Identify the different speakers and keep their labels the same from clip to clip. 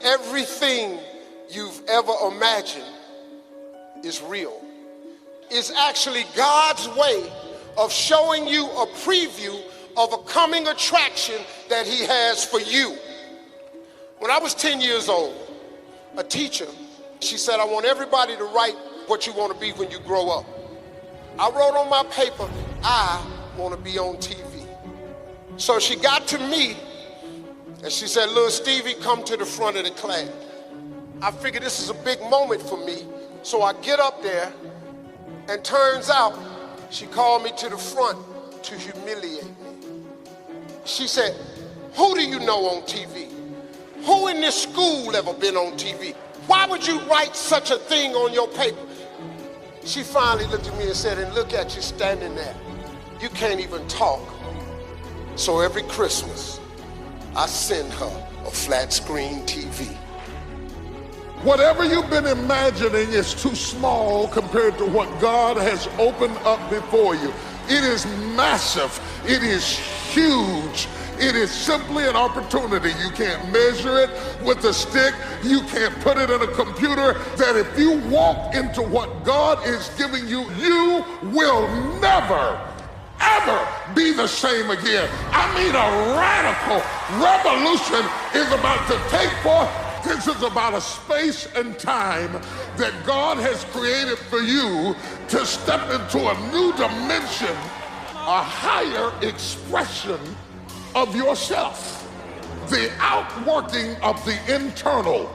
Speaker 1: Everything you've ever imagined is real. It's actually God's way of showing you a preview of a coming attraction that he has for you. When I was 10 years old, a teacher, she said, I want everybody to write what you want to be when you grow up. I wrote on my paper, I want to be on TV. So she got to me and she said, little Stevie, come to the front of the class. I figured this is a big moment for me. So I get up there, and turns out she called me to the front to humiliate me. She said, who do you know on TV? Who in this school ever been on TV? Why would you write such a thing on your paper? She finally looked at me and said, and look at you standing there. You can't even talk. So every Christmas, I send her a flat screen TV.
Speaker 2: Whatever you've been imagining is too small compared to what God has opened up before you. It is massive. It is huge. It is simply an opportunity. You can't measure it with a stick. You can't put it in a computer. That if you walk into what God is giving you, you will never, ever be the same again. I mean, a radical revolution is about to take forth. This is about a space and time that God has created for you to step into a new dimension, a higher expression of yourself. The outworking of the internal,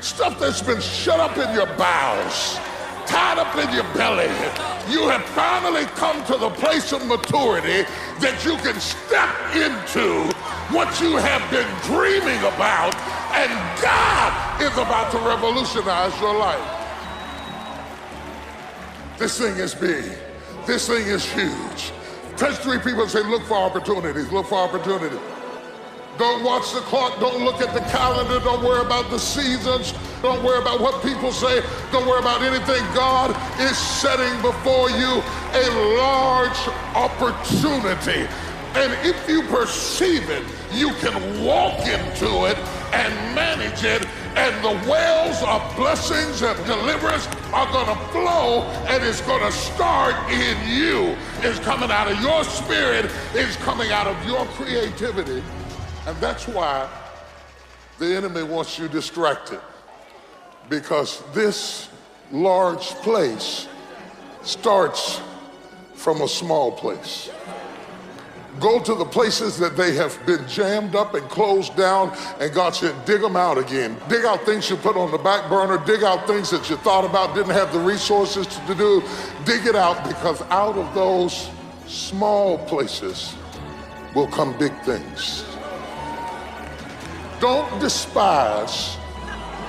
Speaker 2: stuff that's been shut up in your bowels, tied up in your belly. You have finally come to the place of maturity that you can step into what you have been dreaming about, and God is about to revolutionize your life. This thing is big. This thing is huge. Touch three people and say, look for opportunities, look for opportunities. Don't watch the clock, don't look at the calendar, don't worry about the seasons, don't worry about what people say, don't worry about anything. God is setting before you a large opportunity. And if you perceive it, you can walk into it and manage it, and the wells of blessings and deliverance are gonna flow, and it's gonna start in you. It's coming out of your spirit, it's coming out of your creativity. And that's why the enemy wants you distracted, because this large place starts from a small place. Go to the places that they have been jammed up and closed down, and God said, dig them out again. Dig out things you put on the back burner. Dig out things that you thought about, didn't have the resources to do. Dig it out, because out of those small places will come big things. Don't despise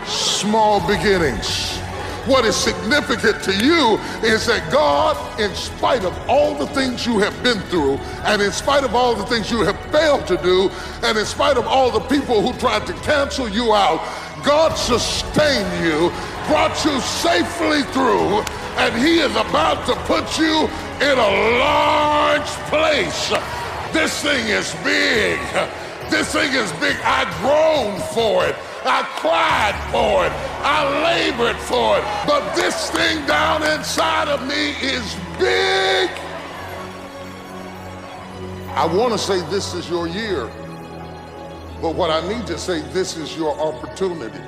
Speaker 2: small beginnings. What is significant to you is that God, in spite of all the things you have been through, and in spite of all the things you have failed to do, and in spite of all the people who tried to cancel you out, God sustained you, brought you safely through, and he is about to put you in a large place. This thing is big. This thing is big. I groaned for it. I cried for it. I labored for it. But this thing down inside of me is big. I want to say this is your year, but what I need to say, this is your opportunity.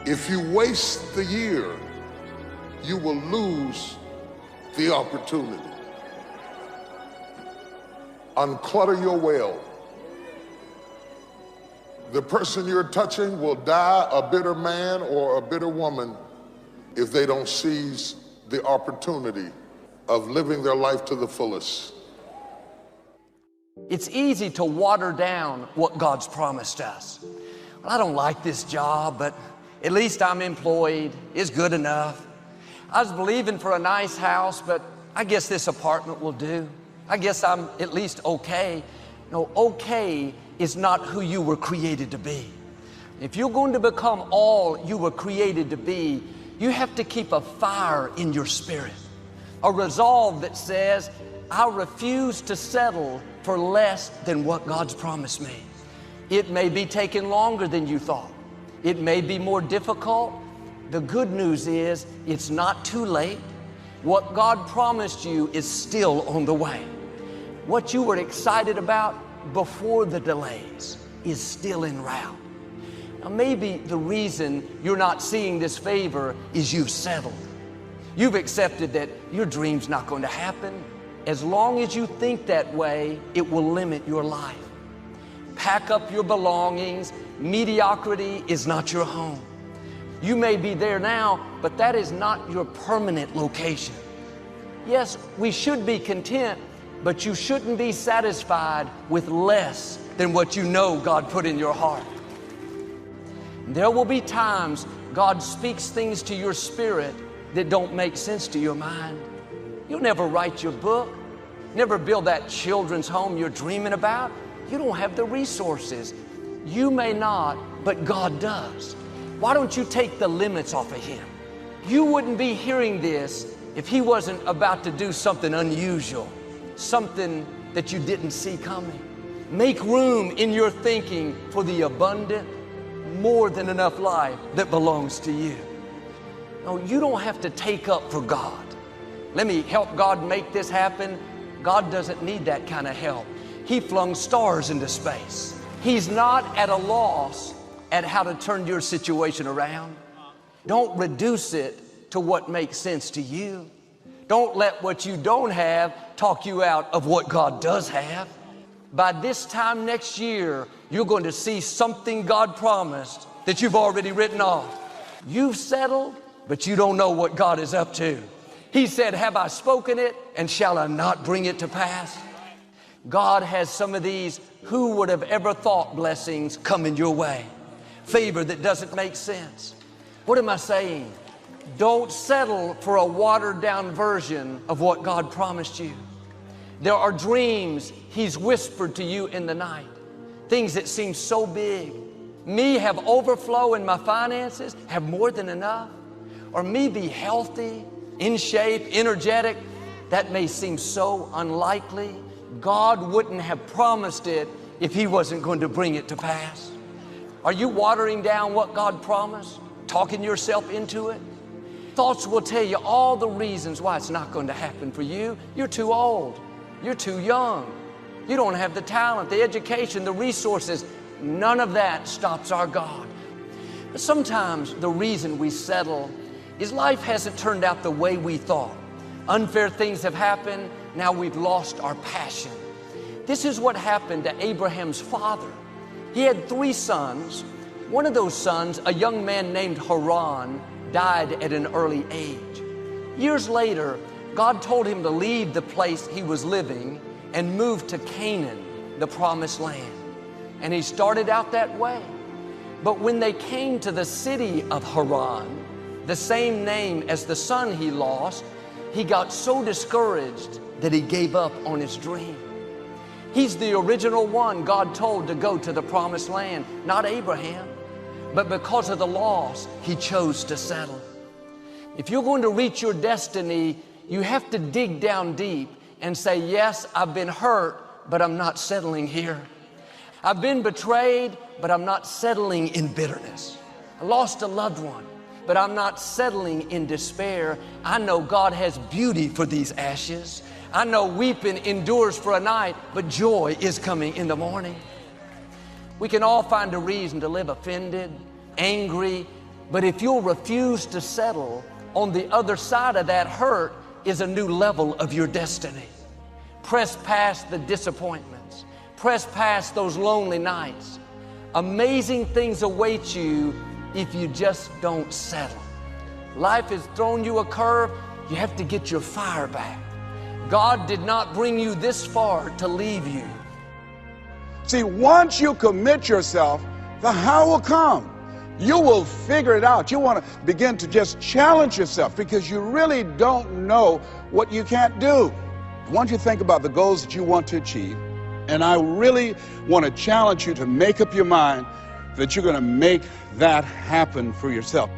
Speaker 2: If you waste the year, you will lose the opportunity. Unclutter your well. The person you're touching will die a bitter man or a bitter woman if they don't seize the opportunity of living their life to the fullest.
Speaker 3: It's easy to water down what God's promised us. Well, I don't like this job, but at least I'm employed. It's good enough. I was believing for a nice house, but I guess this apartment will do. I guess I'm at least okay. No, okay is not who you were created to be. If you're going to become all you were created to be, you have to keep a fire in your spirit, a resolve that says, I refuse to settle for less than what God's promised me. It may be taking longer than you thought. It may be more difficult. The good news is it's not too late. What God promised you is still on the way. What you were excited about before the delays is still en route. Now, maybe the reason you're not seeing this favor is you've settled. You've accepted that your dream's not going to happen. As long as you think that way, it will limit your life. Pack up your belongings. Mediocrity is not your home. You may be there now, but that is not your permanent location. Yes, we should be content, but you shouldn't be satisfied with less than what you know God put in your heart. There will be times God speaks things to your spirit that don't make sense to your mind. You'll never write your book, never build that children's home you're dreaming about. You don't have the resources. You may not, but God does. Why don't you take the limits off of Him? You wouldn't be hearing this if He wasn't about to do something unusual, something that you didn't see coming. Make room in your thinking for the abundant, more than enough life that belongs to you. No, you don't have to take up for God. Let me help God make this happen. God doesn't need that kind of help. He flung stars into space. He's not at a loss at how to turn your situation around. Don't reduce it to what makes sense to you. Don't let what you don't have talk you out of what God does have. By this time next year, you're going to see something God promised that you've already written off. You've settled, but you don't know what God is up to. He said, have I spoken it, and shall I not bring it to pass? God has some of these who would have ever thought blessings coming your way. Favor that doesn't make sense. What am I saying? Don't settle for a watered down version of what God promised you. There are dreams He's whispered to you in the night. Things that seem so big. Me have overflow in my finances, have more than enough. Or me be healthy, in shape, energetic. That may seem so unlikely. God wouldn't have promised it if He wasn't going to bring it to pass. Are you watering down what God promised? Talking yourself into it? Thoughts will tell you all the reasons why it's not going to happen for you. You're too old. You're too young. You don't have the talent, the education, the resources. None of that stops our God. But sometimes the reason we settle is life hasn't turned out the way we thought. Unfair things have happened. Now we've lost our passion. This is what happened to Abraham's father. He had 3 sons. One of those sons, a young man named Rohn, died at an early age. Years later, God told him to leave the place he was living and move to Canaan, the promised land. And he started out that way. But when they came to the city of Haran, the same name as the son he lost, he got so discouraged that he gave up on his dream. He's the original one God told to go to the promised land, not Abraham. But because of the loss, he chose to settle. If you're going to reach your destiny, you have to dig down deep and say, yes, I've been hurt, but I'm not settling here. I've been betrayed, but I'm not settling in bitterness. I lost a loved one, but I'm not settling in despair. I know God has beauty for these ashes. I know weeping endures for a night, but joy is coming in the morning. We can all find a reason to live offended, angry, but if you'll refuse to settle, on the other side of that hurt is a new level of your destiny. Press past the disappointments. Press past those lonely nights. Amazing things await you if you just don't settle. Life has thrown you a curve. You have to get your fire back. God did not bring you this far to leave you.
Speaker 4: See, once you commit yourself, the how will come. You will figure it out. You want to begin to just challenge yourself because you really don't know what you can't do. Once you think about the goals that you want to achieve, and I really want to challenge you to make up your mind that you're going to make that happen for yourself.